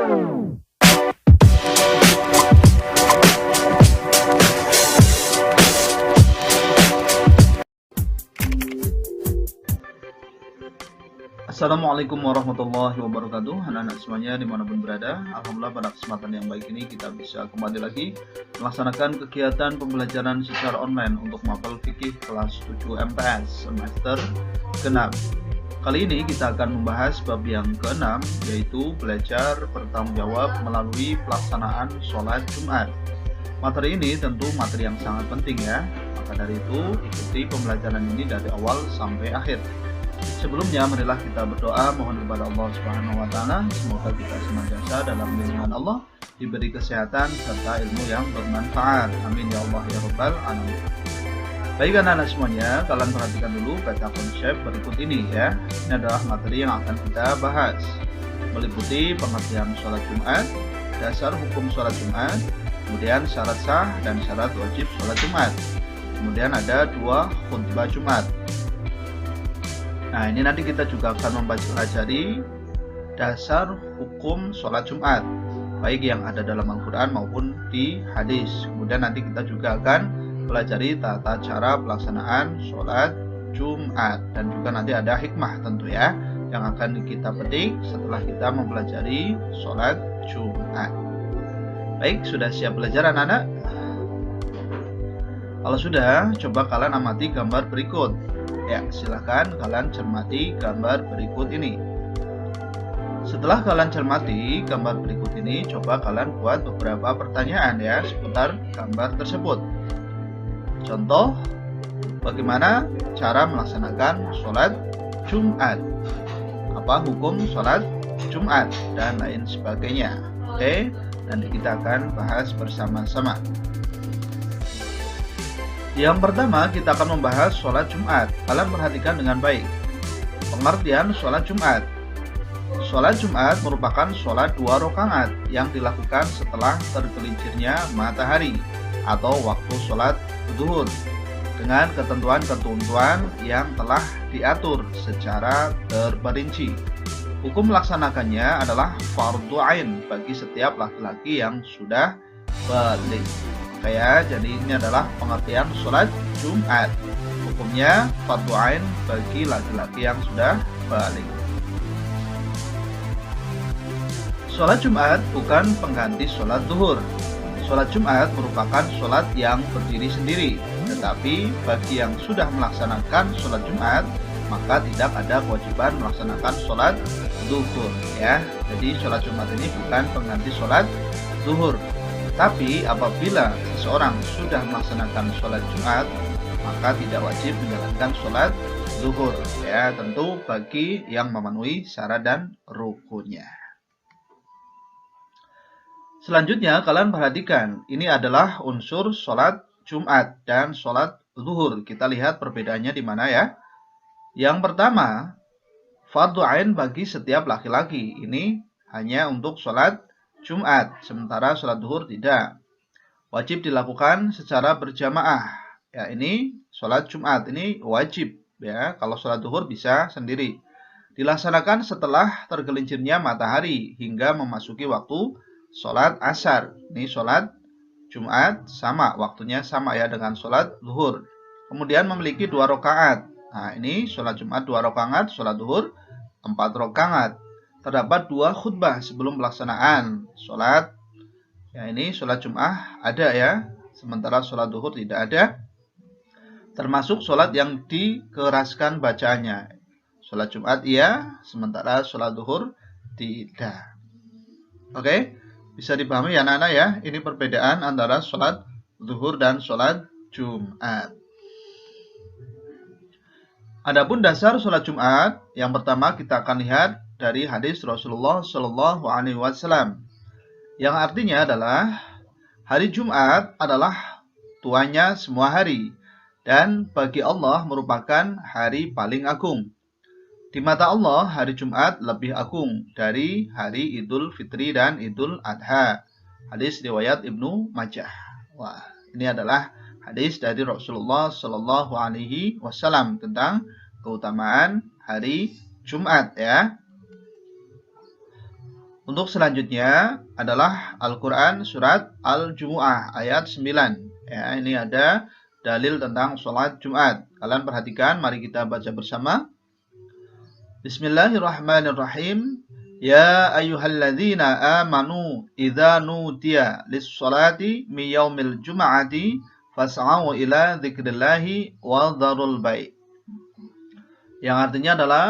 Assalamualaikum warahmatullahi wabarakatuh. Anak-anak semuanya dimanapun berada, alhamdulillah pada kesempatan yang baik ini kita bisa kembali lagi melaksanakan kegiatan pembelajaran secara online untuk mapel fikih kelas 7 MTS semester ke-6. Kali ini kita akan membahas bab yang ke-6, yaitu belajar bertanggung jawab melalui pelaksanaan sholat Jumat. Materi ini tentu materi yang sangat penting ya, maka dari itu ikuti pembelajaran ini dari awal sampai akhir. Sebelumnya marilah kita berdoa mohon kepada Allah Subhanahu wa taala semoga kita senantiasa dalam lindungan Allah, diberi kesehatan serta ilmu yang bermanfaat. Amin ya Allah ya rabbal alamin. Baik anak-anak semuanya, kalian perhatikan dulu peta konsep berikut ini ya. Ini adalah materi yang akan kita bahas. Meliputi pengertian sholat Jumat, dasar hukum sholat Jumat, kemudian syarat sah dan syarat wajib sholat Jumat. Kemudian ada 2 khutbah Jumat. Nah, ini nanti kita juga akan mempelajari dasar hukum sholat Jumat, baik yang ada dalam Al-Quran maupun di hadis. Kemudian nanti kita juga akan pelajari tata cara pelaksanaan sholat Jumat. Dan juga nanti ada hikmah tentu ya, yang akan kita petik setelah kita mempelajari sholat Jumat. Baik, sudah siap belajar anak-anak? Kalau sudah, coba kalian amati gambar berikut. Ya, silahkan kalian cermati gambar berikut ini. Setelah kalian cermati gambar berikut ini, coba kalian buat beberapa pertanyaan ya seputar gambar tersebut. Contoh, bagaimana cara melaksanakan sholat Jumat? Apa hukum sholat Jumat? Dan lain sebagainya. Oke, nanti kita akan bahas bersama-sama. Yang pertama kita akan membahas sholat Jumat. Kalian perhatikan dengan baik. Pengertian sholat Jumat. Sholat Jumat merupakan sholat 2 rakaat yang dilakukan setelah tergelincirnya matahari atau waktu sholat zuhur dengan ketentuan-ketentuan yang telah diatur secara terperinci. Hukum melaksanakannya adalah fardhu ain bagi setiap laki-laki yang sudah baligh. Jadi ini adalah pengertian sholat Jumat. Hukumnya fardhu ain bagi laki-laki yang sudah baligh. Sholat Jumat bukan pengganti sholat zuhur. Sholat Jumat merupakan sholat yang berdiri sendiri. Tetapi bagi yang sudah melaksanakan sholat Jumat, maka tidak ada kewajiban melaksanakan sholat zuhur ya. Jadi sholat Jumat ini bukan pengganti sholat zuhur. Tapi apabila seseorang sudah melaksanakan sholat Jumat, maka tidak wajib menjalankan sholat zuhur ya, tentu bagi yang memenuhi syarat dan rukunnya. Selanjutnya kalian perhatikan, ini adalah unsur sholat Jumat dan sholat zuhur. Kita lihat perbedaannya di mana ya. Yang pertama, fardhu ain bagi setiap laki-laki. Ini hanya untuk sholat Jumat, sementara sholat zuhur tidak. Wajib dilakukan secara berjamaah. Ya, ini sholat Jumat ini wajib ya. Kalau sholat zuhur bisa sendiri. Dilaksanakan setelah tergelincirnya matahari hingga memasuki waktu sholat asar. Ini sholat Jumat sama, waktunya sama ya dengan sholat zuhur. Kemudian memiliki 2 rakaat. Nah, ini sholat Jumat 2 rakaat, sholat zuhur 4 rakaat. Terdapat 2 khutbah sebelum pelaksanaan sholat. Ya, ini sholat Jumat ada ya, sementara sholat zuhur tidak ada. Termasuk sholat yang dikeraskan bacaannya. Sholat Jumat iya, sementara sholat zuhur tidak. Oke, bisa dipahami ya anak-anak ya. Ini perbedaan antara sholat zuhur dan sholat Jumat. Adapun dasar sholat Jumat, yang pertama kita akan lihat dari hadis Rasulullah Shallallahu Alaihi Wasallam, yang artinya adalah hari Jumat adalah tuanya semua hari dan bagi Allah merupakan hari paling agung. Di mata Allah hari Jumat lebih agung dari hari Idul Fitri dan Idul Adha. Hadis riwayat Ibnu Majah. Wah, ini adalah hadis dari Rasulullah Shallallahu Alaihi Wasallam tentang keutamaan hari Jumat ya. Untuk selanjutnya adalah Al-Quran surat Al-Jumu'ah ayat 9. Ya, ini ada dalil tentang sholat Jumat. Kalian perhatikan, mari kita baca bersama. Bismillahirrahmanirrahim. Ya ayyuhalladzina amanu idza nudiya lis-sholati min yaumil jum'ati fas'au ila dzikrillahi wa dzarul bai'. Yang artinya adalah,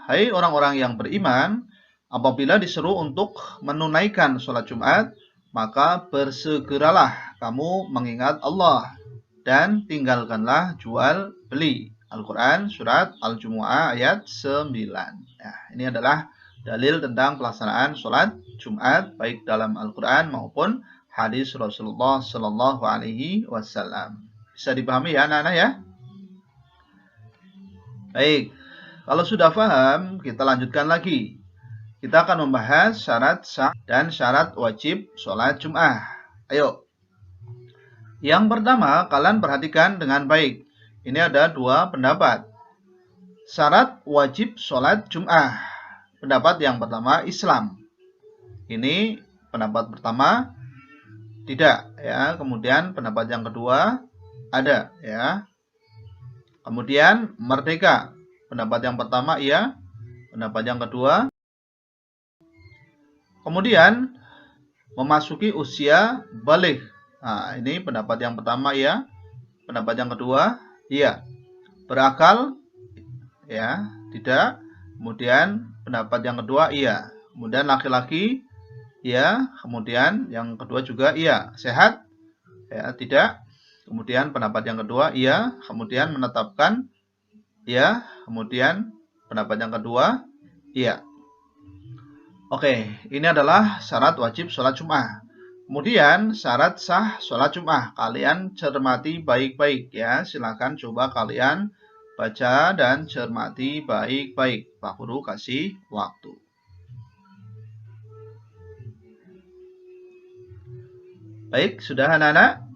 hai orang-orang yang beriman, apabila diseru untuk menunaikan sholat Jumat, maka bersegeralah kamu mengingat Allah dan tinggalkanlah jual beli. Al-Quran surat Al-Jumu'ah ayat 9. Nah, ini adalah dalil tentang pelaksanaan sholat Jumat baik dalam Al-Quran maupun hadis Rasulullah Sallallahu Alaihi Wasallam. Bisa dipahami ya anak-anak ya? Baik, kalau sudah paham, kita lanjutkan lagi. Kita akan membahas syarat sah dan syarat wajib sholat Jum'ah. Ayo. Yang pertama, kalian perhatikan dengan baik. Ini ada dua pendapat. Syarat wajib sholat Jum'ah. Pendapat yang pertama, Islam. Ini pendapat pertama, tidak. Ya. Kemudian pendapat yang kedua, ada. Ya. Kemudian merdeka. Pendapat yang pertama, iya. Pendapat yang kedua, kemudian memasuki usia baligh. Nah, ini pendapat yang pertama ya. Pendapat yang kedua, iya. Berakal, ya, tidak. Kemudian pendapat yang kedua, iya. Kemudian laki-laki, iya. Kemudian yang kedua juga, iya. Sehat, ya, tidak. Kemudian pendapat yang kedua, iya. Kemudian menetapkan, iya. Kemudian pendapat yang kedua, iya. Oke, ini adalah syarat wajib sholat Jum'ah. Kemudian syarat sah sholat Jum'ah. Kalian cermati baik-baik ya. Silakan coba kalian baca dan cermati baik-baik. Pak Guru kasih waktu. Baik, sudah anak-anak?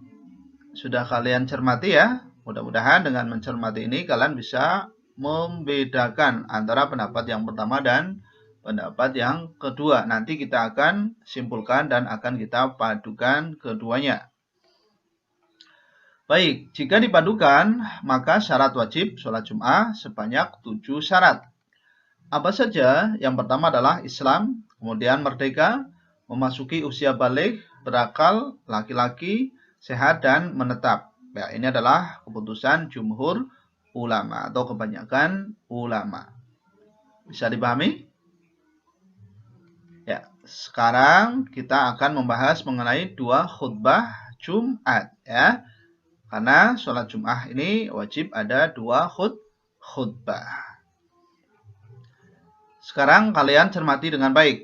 Sudah kalian cermati ya? Mudah-mudahan dengan mencermati ini kalian bisa membedakan antara pendapat yang pertama dan pendapat yang kedua. Nanti kita akan simpulkan dan akan kita padukan keduanya. Baik, jika dipadukan, maka syarat wajib sholat Jum'ah sebanyak 7 syarat. Apa saja? Yang pertama adalah Islam, kemudian merdeka, memasuki usia baligh, berakal, laki-laki, sehat, dan menetap. Ya, ini adalah keputusan jumhur ulama atau kebanyakan ulama. Bisa dipahami? Ya, sekarang kita akan membahas mengenai 2 khutbah Jumat ya. Karena sholat Jum'ah ini wajib ada 2 khutbah. Sekarang kalian cermati dengan baik.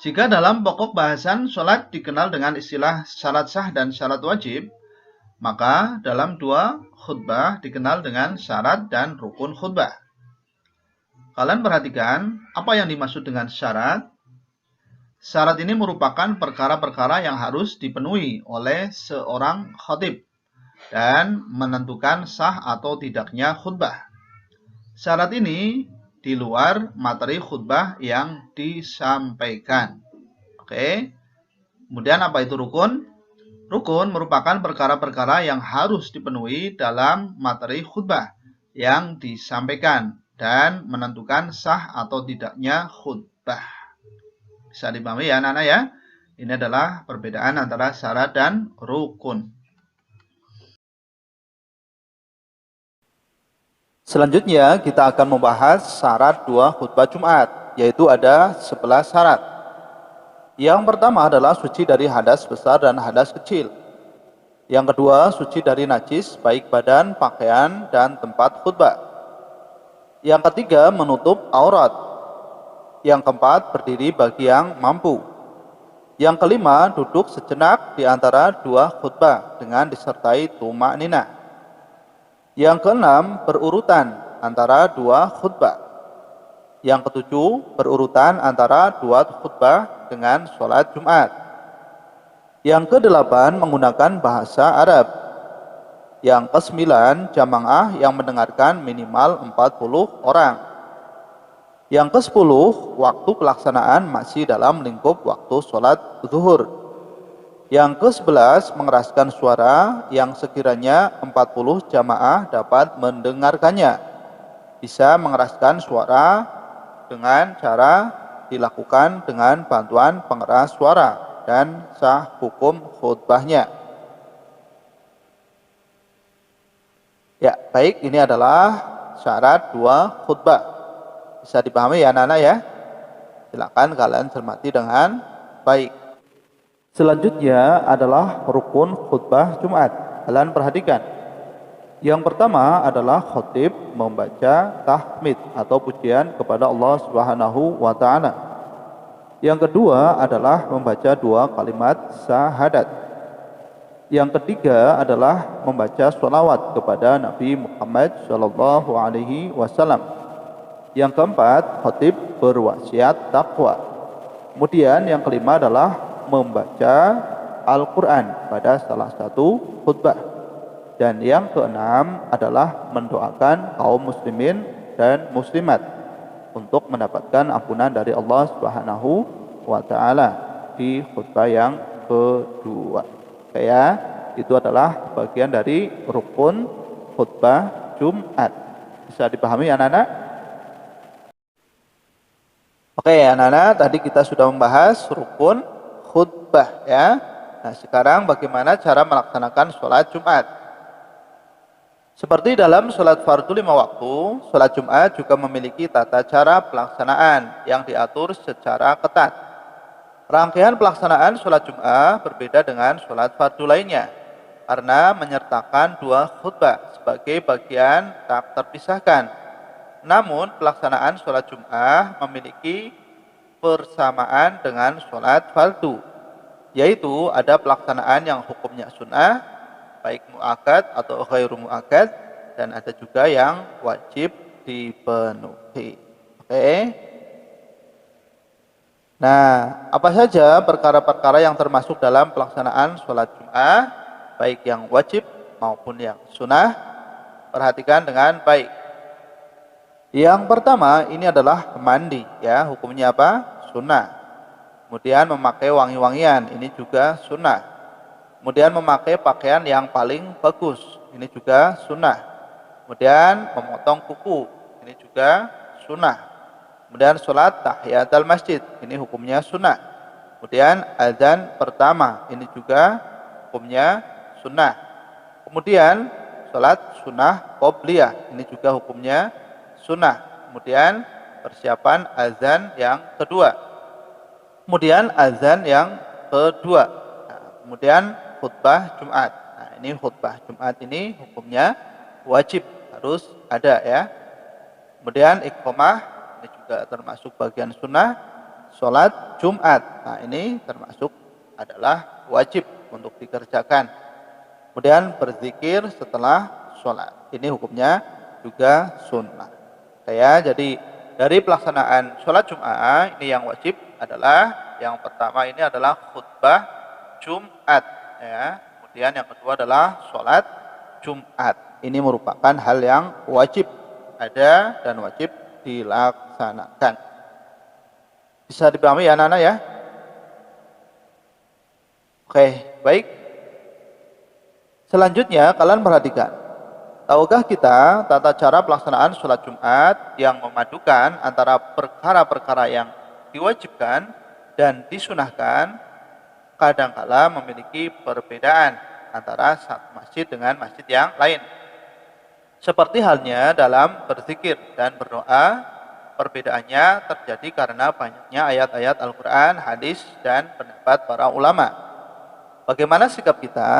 Jika dalam pokok bahasan sholat dikenal dengan istilah syarat sah dan syarat wajib, maka dalam 2 khutbah dikenal dengan syarat dan rukun khutbah. Kalian perhatikan apa yang dimaksud dengan syarat. Syarat ini merupakan perkara-perkara yang harus dipenuhi oleh seorang khatib dan menentukan sah atau tidaknya khutbah. Syarat ini di luar materi khutbah yang disampaikan. Oke. Kemudian apa itu rukun? Rukun merupakan perkara-perkara yang harus dipenuhi dalam materi khutbah yang disampaikan dan menentukan sah atau tidaknya khutbah. Bisa dipahami ya anak-anak ya? Ini adalah perbedaan antara syarat dan rukun. Selanjutnya kita akan membahas syarat 2 khutbah Jumat, yaitu ada 11 syarat. Yang pertama adalah suci dari hadas besar dan hadas kecil. Yang kedua, suci dari najis baik badan, pakaian, dan tempat khutbah. Yang ketiga, menutup aurat. Yang keempat, berdiri bagi yang mampu. Yang kelima, duduk sejenak di antara 2 khutbah dengan disertai tumak ninah. Yang keenam, berurutan antara 2 khutbah. Yang ketujuh, berurutan antara 2 khutbah dengan sholat Jumat. Yang kedelapan, menggunakan bahasa Arab. Yang kesembilan, jamaah yang mendengarkan minimal 40 orang. Yang ke-10, waktu pelaksanaan masih dalam lingkup waktu sholat zuhur. Yang ke-11, mengeraskan suara yang sekiranya 40 jamaah dapat mendengarkannya. Bisa mengeraskan suara dengan cara dilakukan dengan bantuan pengeras suara dan sah hukum khutbahnya. Ya, baik, ini adalah syarat 2 khutbah. Bisa dipahami ya anak-anak ya? Silakan kalian cermati dengan baik. Selanjutnya adalah rukun khutbah Jumat. Kalian perhatikan. Yang pertama adalah khotib membaca tahmid atau pujian kepada Allah Subhanahu wa taala. Yang kedua adalah membaca 2 kalimat syahadat. Yang ketiga adalah membaca sholawat kepada Nabi Muhammad Shallallahu Alaihi Wasallam. Yang keempat, khatib berwasiat takwa. Kemudian yang kelima adalah membaca Al-Quran pada salah satu khutbah. Dan yang keenam adalah mendoakan kaum muslimin dan muslimat untuk mendapatkan ampunan dari Allah Subhanahu wa taala di khutbah yang kedua. Ya, itu adalah bagian dari rukun khutbah Jumat. Bisa dipahami anak-anak? Oke anak-anak, tadi kita sudah membahas rukun khutbah ya. Nah sekarang bagaimana cara melaksanakan sholat Jumat? Seperti dalam sholat fardu 5 waktu, sholat Jumat juga memiliki tata cara pelaksanaan yang diatur secara ketat. Rangkaian pelaksanaan sholat Jumat berbeda dengan sholat fardu lainnya karena menyertakan 2 khutbah sebagai bagian tak terpisahkan. Namun pelaksanaan sholat Jumat memiliki persamaan dengan sholat fardu, yaitu ada pelaksanaan yang hukumnya sunnah, baik muakkad atau ghairu muakkad, dan ada juga yang wajib dipenuhi. Oke. Nah, apa saja perkara-perkara yang termasuk dalam pelaksanaan sholat Jumat, baik yang wajib maupun yang sunnah? Perhatikan dengan baik. Yang pertama ini adalah mandi, ya, hukumnya apa? Sunnah. Kemudian memakai wangi-wangian, ini juga sunnah. Kemudian memakai pakaian yang paling bagus, ini juga sunnah. Kemudian memotong kuku, ini juga sunnah. Kemudian sholat tahiyatul masjid, ini hukumnya sunnah. Kemudian azan pertama, ini juga hukumnya sunnah. Kemudian sholat sunnah qobliyah, ini juga hukumnya sunnah. Kemudian persiapan azan yang kedua. Kemudian azan yang kedua. Nah, kemudian khutbah Jumat. Nah, ini khutbah Jumat ini hukumnya wajib, harus ada ya. Kemudian iqamah, ini juga termasuk bagian sunnah. Sholat Jumat, nah ini termasuk adalah wajib untuk dikerjakan. Kemudian berzikir setelah sholat, ini hukumnya juga sunnah. Ya, jadi dari pelaksanaan sholat Jumat ini yang wajib adalah yang pertama ini adalah khutbah Jumat. Ya, kemudian yang kedua adalah sholat Jumat. Ini merupakan hal yang wajib ada dan wajib dilaksanakan. Bisa dipahami ya anak-anak ya? Oke, baik. Selanjutnya kalian perhatikan. Tahukah kita tata cara pelaksanaan sholat Jumat yang memadukan antara perkara-perkara yang diwajibkan dan disunahkan kadangkala memiliki perbedaan antara satu masjid dengan masjid yang lain. Seperti halnya dalam berzikir dan berdoa, perbedaannya terjadi karena banyaknya ayat-ayat Al-Quran, hadis, dan pendapat para ulama. Bagaimana sikap kita?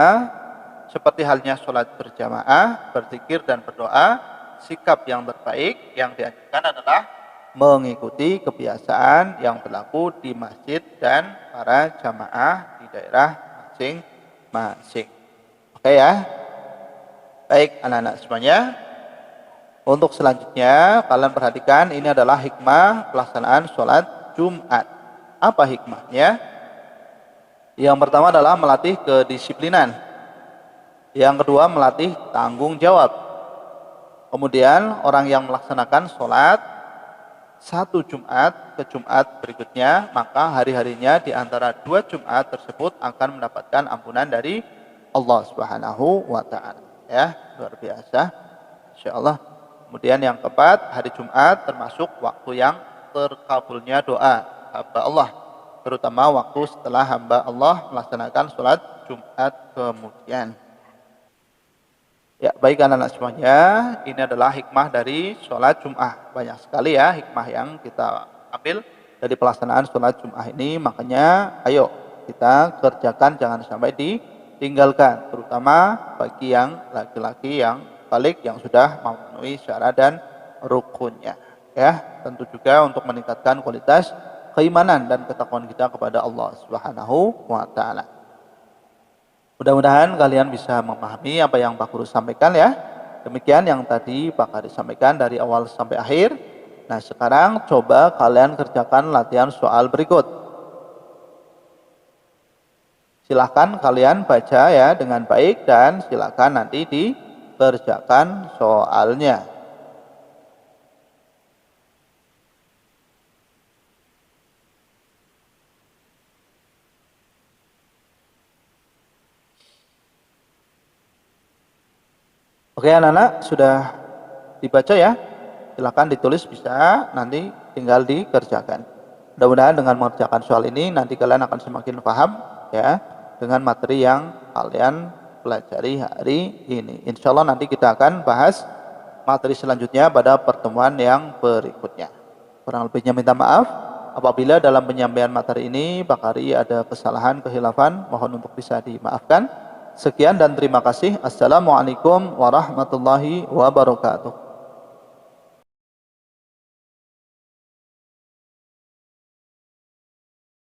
Seperti halnya sholat berjamaah, berzikir dan berdoa, sikap yang terbaik yang dianjurkan adalah mengikuti kebiasaan yang berlaku di masjid dan para jamaah di daerah masing-masing. Oke ya. Baik anak-anak semuanya. Untuk selanjutnya kalian perhatikan ini adalah hikmah pelaksanaan sholat Jumat. Apa hikmahnya? Yang pertama adalah melatih kedisiplinan. Yang kedua melatih tanggung jawab. Kemudian orang yang melaksanakan sholat satu Jumat ke Jumat berikutnya, maka hari-harinya di antara 2 Jumat tersebut akan mendapatkan ampunan dari Allah Subhanahu wa taala. Ya, luar biasa. Insyaallah. Kemudian yang keempat, hari Jumat termasuk waktu yang terkabulnya doa hamba Allah, terutama waktu setelah hamba Allah melaksanakan sholat Jumat kemudian. Ya, baik anak-anak semuanya, ini adalah hikmah dari sholat Jum'ah. Banyak sekali ya hikmah yang kita ambil dari pelaksanaan sholat Jum'ah ini. Makanya ayo kita kerjakan, jangan sampai ditinggalkan. Terutama bagi yang laki-laki yang balik, yang sudah memenuhi syarat dan rukunnya. Ya, tentu juga untuk meningkatkan kualitas keimanan dan ketakwaan kita kepada Allah Subhanahu wa taala. Mudah-mudahan kalian bisa memahami apa yang Pak Guru sampaikan ya. Demikian yang tadi Pak Guru sampaikan dari awal sampai akhir. Nah, sekarang coba kalian kerjakan latihan soal berikut. Silahkan kalian baca ya dengan baik dan silahkan nanti dikerjakan soalnya. Oke anak-anak, sudah dibaca ya? Silakan ditulis, bisa nanti tinggal dikerjakan. Mudah-mudahan dengan mengerjakan soal ini nanti kalian akan semakin paham ya dengan materi yang kalian pelajari hari ini. Insya Allah nanti kita akan bahas materi selanjutnya pada pertemuan yang berikutnya. Kurang lebihnya minta maaf apabila dalam penyampaian materi ini Pak Ari ada kesalahan, kehilafan, mohon untuk bisa dimaafkan. Sekian dan terima kasih. Assalamualaikum warahmatullahi wabarakatuh.